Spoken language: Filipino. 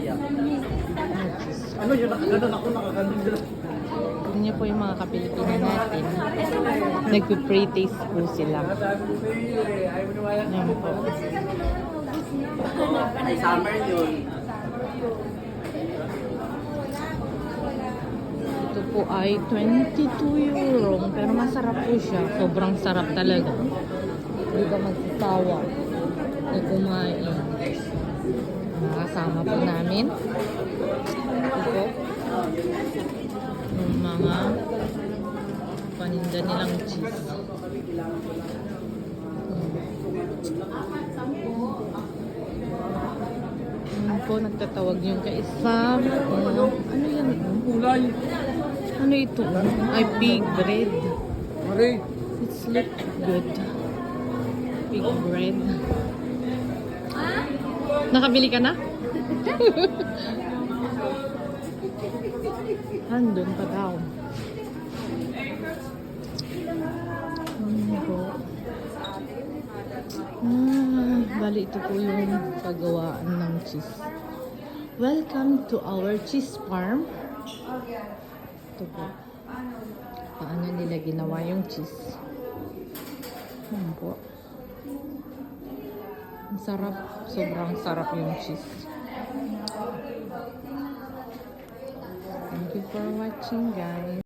Kaya. Ano yun? Ganun ako nakaganon dyan. Tignan niyo po yung mga kapilipino natin. Nagpe-pray taste po sila. Yan po. Summer yun. Ito po ay 22 euro. Pero masarap po siya. Sobrang sarap talaga. Hindi ka magsasawa na kumain. Mga kasama po namin. Ito po. Yung mga paninda nilang cheese. Ano po, nagtatawag yung kaisa. Ano yan? Kulay. Ano ito? Ay, pig bread. Mari. It's look good. Pig bread. Nakabili ka na? Andun pa daw. Ano po? Bali ito po yung paggawaan ng cheese. Welcome to our cheese farm. Ito po. Paano nila ginawa yung cheese. Ano po? Ang sarap. Sobrang sarap yung cheese. Thank you for watching, guys.